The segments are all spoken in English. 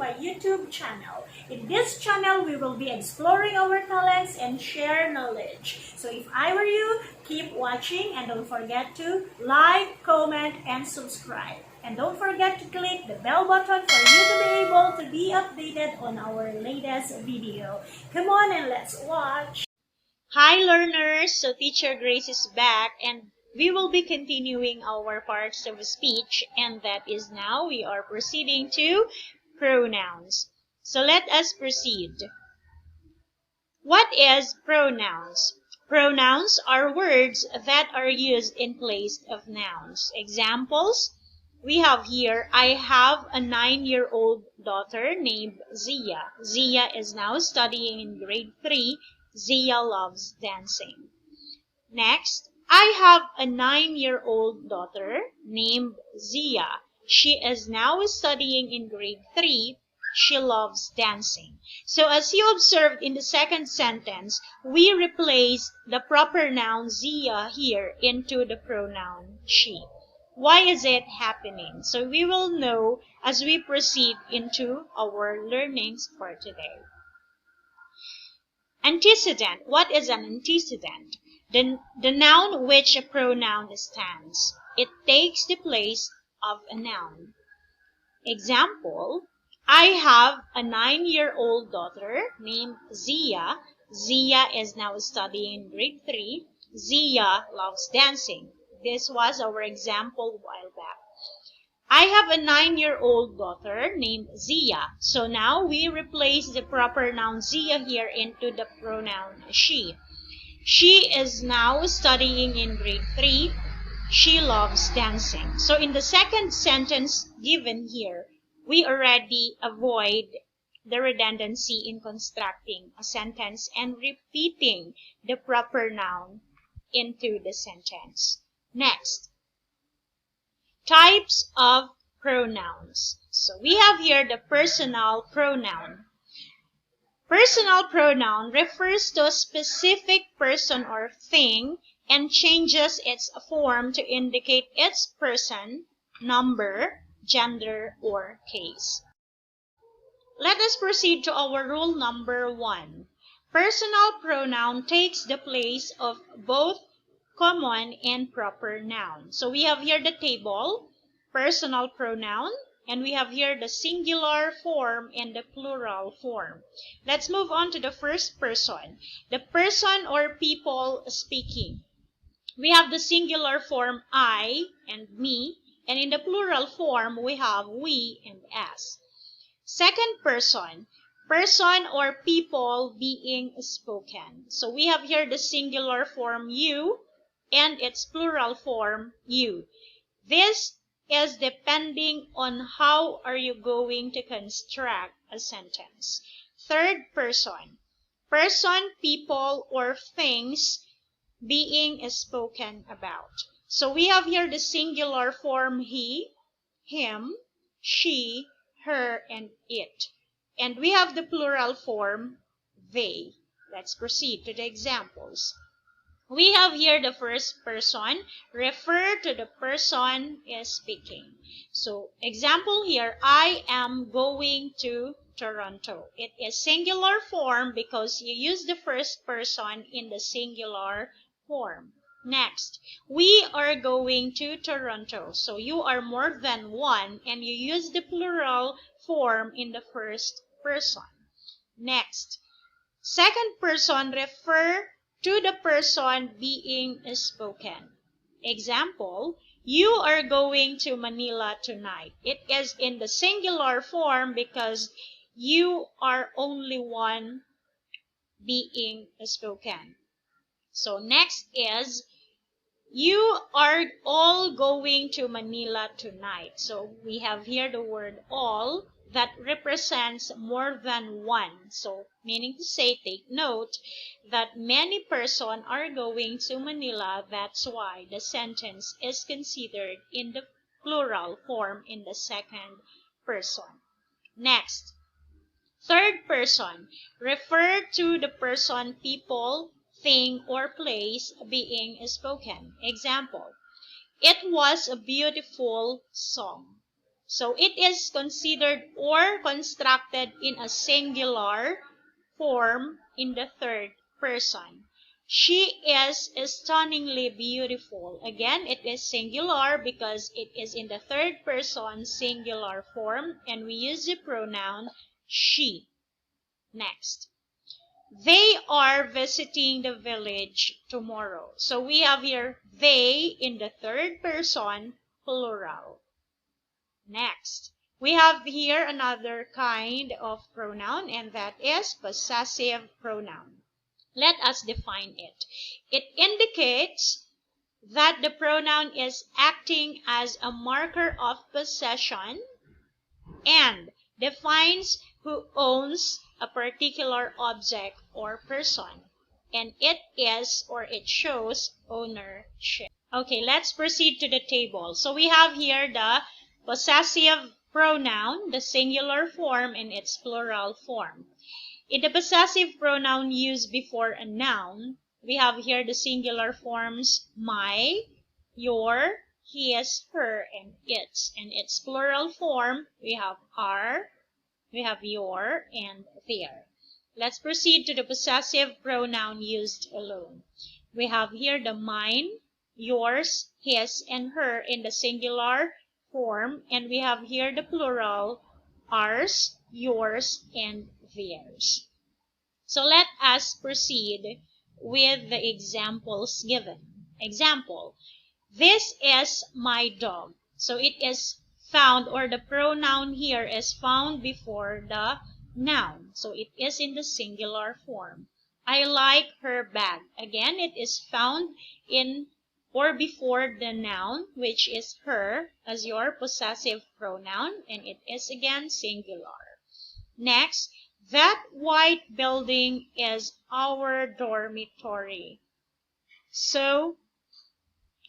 my YouTube channel. In this channel, we will be exploring our talents and share knowledge. So if I were you, keep watching and don't forget to like, comment, and subscribe. And don't forget to click the bell button for you to be able to be updated on our latest video. Come on and let's watch! Hi learners! So Teacher Grace is back and we will be continuing our parts of speech, and that is now we are proceeding to pronouns. So let us proceed. What is pronouns? Pronouns are words that are used in place of nouns. Examples, we have here, I have a 9-year-old daughter named Zia. Zia is now studying in grade 3. Zia loves dancing. Next, I have a 9-year-old daughter named Zia. She is now studying in grade 3. She loves dancing. So as you observed in the second sentence, we replaced the proper noun Zia here into the pronoun she. Why is it happening? So we will know as we proceed into our learnings for today. Antecedent. What is an antecedent? The noun which a pronoun stands. It takes the place of a noun. Example, I have a 9-year-old daughter named Zia. Zia is now studying in grade 3. Zia loves dancing. This was our example a while back. I have a 9-year-old daughter named Zia. So now we replace the proper noun Zia here into the pronoun she. She is now studying in grade 3. She loves dancing. So in the second sentence given here, we already avoid the redundancy in constructing a sentence and repeating the proper noun into the sentence. Next, types of pronouns. So we have here the personal pronoun. Personal pronoun refers to a specific person or thing and changes its form to indicate its person, number, gender, or case. Let us proceed to our rule number 1. Personal pronoun takes the place of both common and proper noun. So we have here the table, personal pronoun, and we have here the singular form and the plural form. Let's move on to the first person. The person or people speaking. We have the singular form I and me, and in the plural form we have we and us. Second person. Person or people being spoken. So we have here the singular form you and its plural form you. This is depending on how are you going to construct a sentence. Third person. Person, people, or things being spoken about. So we have here the singular form he, him, she, her, and it. And we have the plural form they. Let's proceed to the examples. We have here the first person, refer to the person is speaking. So, example here, I am going to Toronto. It is singular form because you use the first person in the singular form. Next, we are going to Toronto. So, you are more than one and you use the plural form in the first person. Next, second person, refer to the person being spoken. Example, you are going to Manila tonight. It is in the singular form because you are only one being spoken. So next is, you are all going to Manila tonight. So we have here the word all that represents more than one. So meaning to say, take note that many persons are going to Manila. That's why the sentence is considered in the plural form in the second person. Next, third person, refer to the person, people, thing, or place being spoken. Example, it was a beautiful song. So it is considered or constructed in a singular form in the third person. She is stunningly beautiful. Again, it is singular because it is in the third person singular form, and we use the pronoun she. Next. They are visiting the village tomorrow. So we have here they in the third person plural. Next. We have here another kind of pronoun, and that is possessive pronoun. Let us define it. It indicates that the pronoun is acting as a marker of possession and defines who owns a particular object or person. And it is or it shows ownership. Okay, let's proceed to the table. So we have here the possessive pronoun, the singular form and its plural form. In the possessive pronoun used before a noun, we have here the singular forms my, your, his, her, and its. And its plural form, we have our, we have your, and their. Let's proceed to the possessive pronoun used alone. We have here the mine, yours, his, and her in the singular form. And we have here the plural, ours, yours, and theirs. So let us proceed with the examples given. Example, this is my dog. So it is found, or the pronoun here is found before the noun. So it is in the singular form. I like her bag. Again, it is found in or before the noun, which is her, as your possessive pronoun, and it is again singular. Next, that white building is our dormitory. So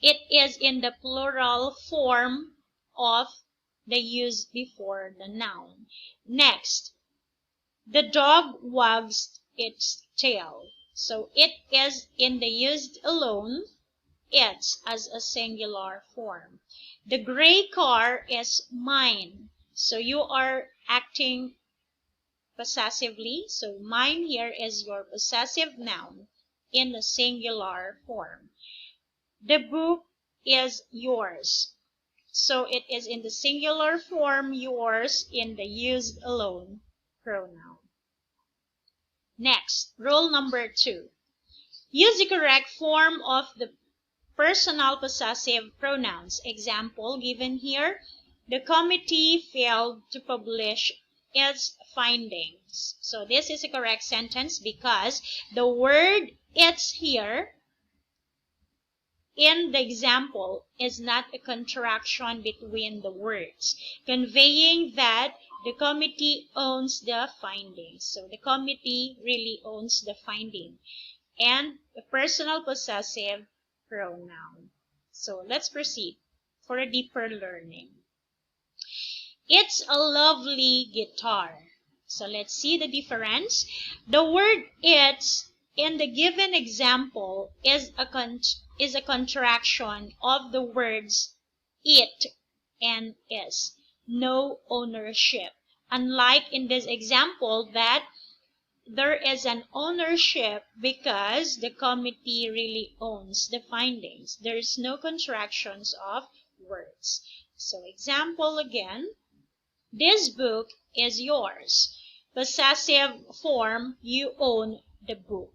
it is in the plural form of the use before the noun. Next, the dog wags its tail. So it is in the used alone, its as a singular form. The gray car is mine. So you are acting possessively. So mine here is your possessive noun in the singular form. The book is yours. So it is in the singular form, yours, in the used alone pronoun. Next, rule number 2. Use the correct form of the personal possessive pronouns. Example given here, the committee failed to publish its findings. So this is a correct sentence because the word it's here in the example is not a contraction between the words, conveying that the committee owns the findings. So the committee really owns the finding. And the personal possessive pronoun. So let's proceed for a deeper learning. It's a lovely guitar. So let's see the difference. The word it's in the given example is a contraction of the words it and is. No ownership. Unlike in this example that there is an ownership because the committee really owns the findings. There is no contractions of words. So example again, this book is yours. Possessive form, you own the book.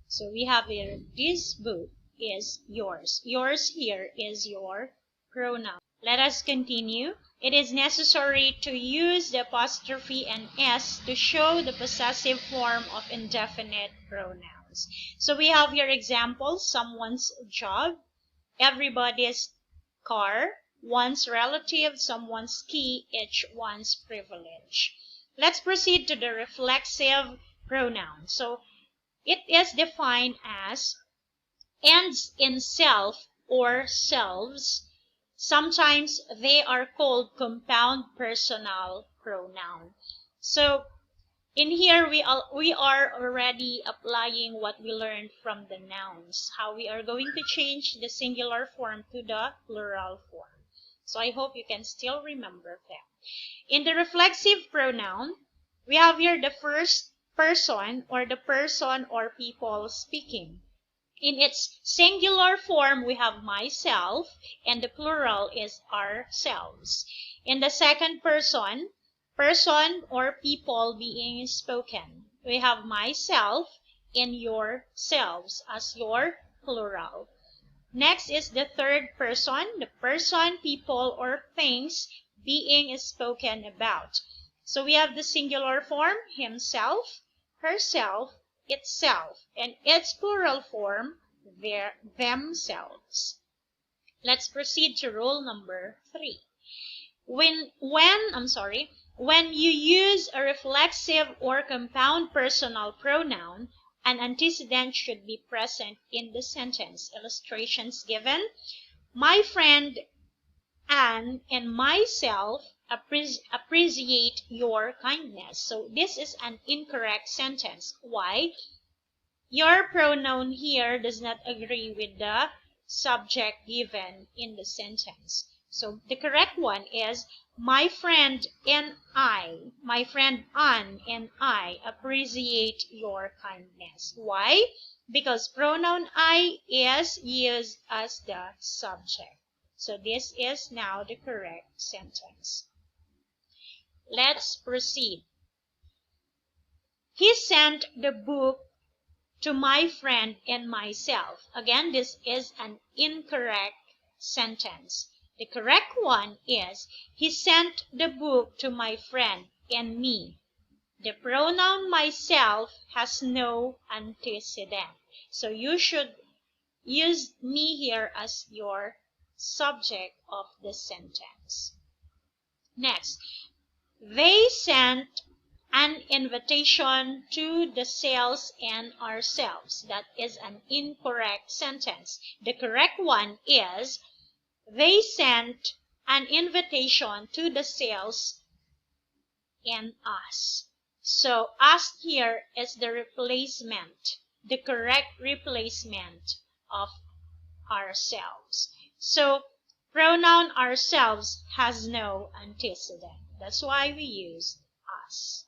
So we have here, this book is yours. Yours here is your pronoun. Let us continue. It is necessary to use the apostrophe and s to show the possessive form of indefinite pronouns. So we have here examples, someone's job, everybody's car, one's relative, someone's key, each one's privilege. Let's proceed to the reflexive pronoun. So it is defined as ends in self or selves. Sometimes they are called compound personal pronoun. So in here we are already applying what we learned from the nouns, how we are going to change the singular form to the plural form. So I hope you can still remember them. In the reflexive pronoun, we have here the first person or the person or people speaking. In its singular form, we have myself, and the plural is ourselves. In the second person, person or people being spoken, we have myself and yourselves as your plural. Next is the third person, the person, people, or things being spoken about. So we have the singular form, himself, herself, itself, and its plural form, themselves. Let's proceed to rule number 3. When you use a reflexive or compound personal pronoun, an antecedent should be present in the sentence. Illustrations given. My friend Anne and myself appreciate your kindness. So this is an incorrect sentence. Why? Your pronoun here does not agree with the subject given in the sentence. So the correct one is my friend Anne and I appreciate your kindness. Why? Because pronoun I is used as the subject. So this is now the correct sentence. Let's proceed. He sent the book to my friend and myself. Again, this is an incorrect sentence. The correct one is, he sent the book to my friend and me. The pronoun myself has no antecedent. So you should use me here as your subject of the sentence. Next, they sent an invitation to the sales and ourselves. That is an incorrect sentence. The correct one is, they sent an invitation to the sales and us. So us here is the replacement, the correct replacement of ourselves. So pronoun ourselves has no antecedent. That's why we use us.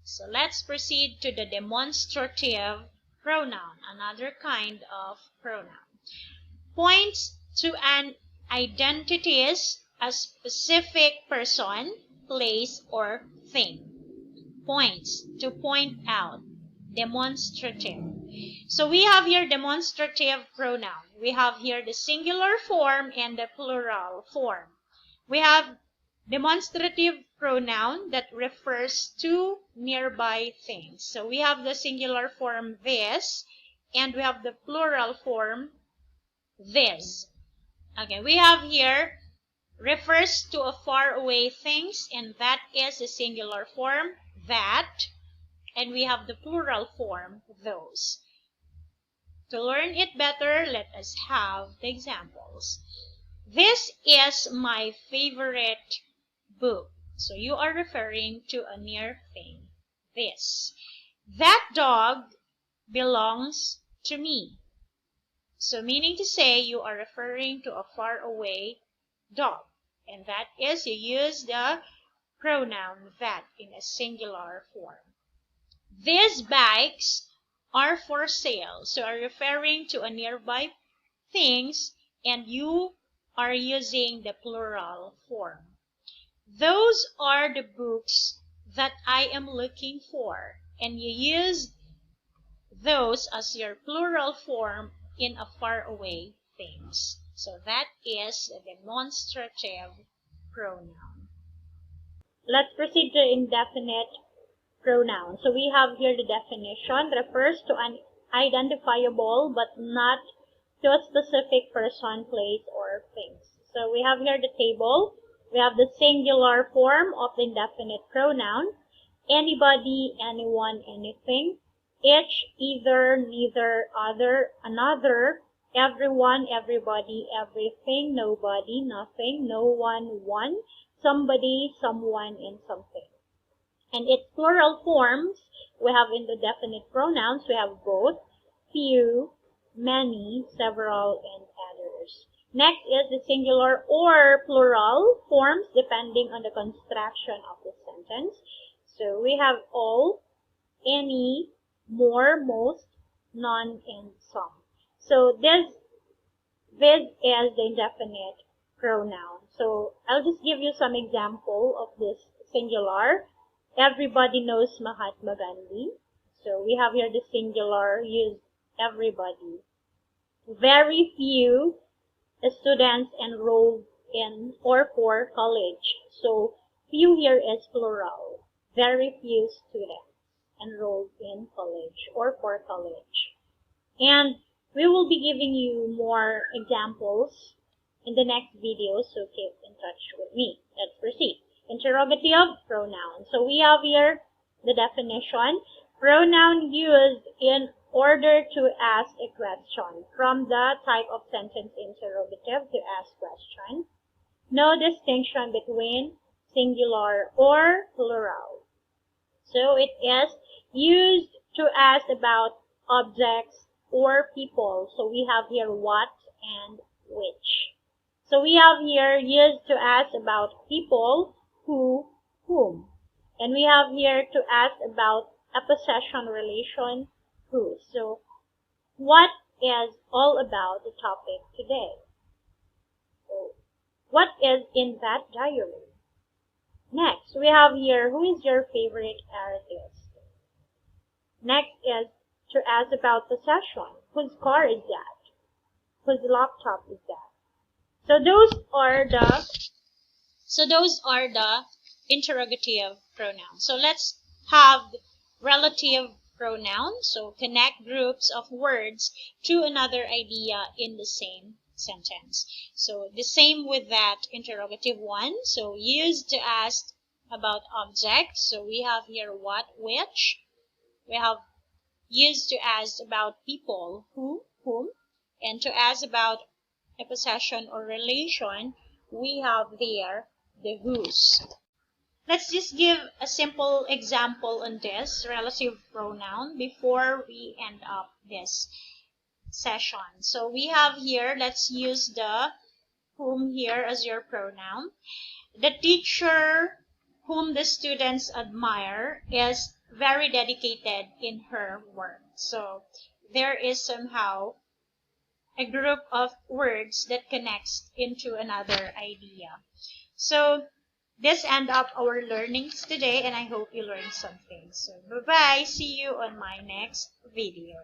So let's proceed to the demonstrative pronoun, another kind of pronoun. Points to an identities, a specific person, place, or thing. Points, to point out. Demonstrative. So we have here demonstrative pronoun. We have here the singular form and the plural form. We have demonstrative pronoun that refers to nearby things. So we have the singular form this, and we have the plural form this. Okay, we have here refers to a far away things, and that is the singular form that, and we have the plural form those. To learn it better, let us have the examples. This is my favorite book. So you are referring to a near thing. This. That dog belongs to me. So meaning to say you are referring to a far away dog. And that is, you use the pronoun that in a singular form. These bikes are for sale. So are referring to a nearby things, and you are using the plural form. Those are the books that I am looking for, and you use those as your plural form in a far away things. So that is the demonstrative pronoun. Let's proceed to indefinite pronoun. So we have here the definition, refers to an identifiable but not to a specific person, place, or things. So we have here the table. We have the singular form of the indefinite pronoun. Anybody, anyone, anything. Each, either, neither, other, another, everyone, everybody, everything, nobody, nothing, no one, one, somebody, someone, and something. And its plural forms, we have in the definite pronouns, we have both, few, many, several, and others. Next is the singular or plural forms depending on the construction of the sentence. So we have all, any, more, most, none, and some. So this is the indefinite pronoun. So I'll just give you some example of this singular. Everybody knows Mahatma Gandhi. So we have here the singular used everybody. Very few students enrolled in or for college. So few here is plural. Very few students enrolled in college or for college. And we will be giving you more examples in the next video, so keep in touch with me. Let's proceed. Interrogative pronoun. So we have here the definition. Pronoun used in order to ask a question. From the type of sentence interrogative, to ask question. No distinction between singular or plural. So it is used to ask about objects or people. So we have here what and which. So we have here used to ask about people, who, whom. And we have here to ask about a possession relation, who. So what is all about the topic today? So what is in that diary? Next, we have here, who is your favorite artist? Next is to ask about possession. Whose car is that? Whose laptop is that? So those are the interrogative pronouns. So let's have relative pronouns. So connect groups of words to another idea in the same sentence. So the same with that interrogative one. So used to ask about objects. So we have here what, which. We have used to ask about people, who, whom. And to ask about a possession or relation, we have there the whose. Let's just give a simple example on this relative pronoun before we end up this session. So we have here, let's use the whom here as your pronoun. The teacher whom the students admire is very dedicated in her work. So there is somehow a group of words that connects into another idea. So this end up our learnings today, and I hope you learned something. So bye-bye. See you on my next video.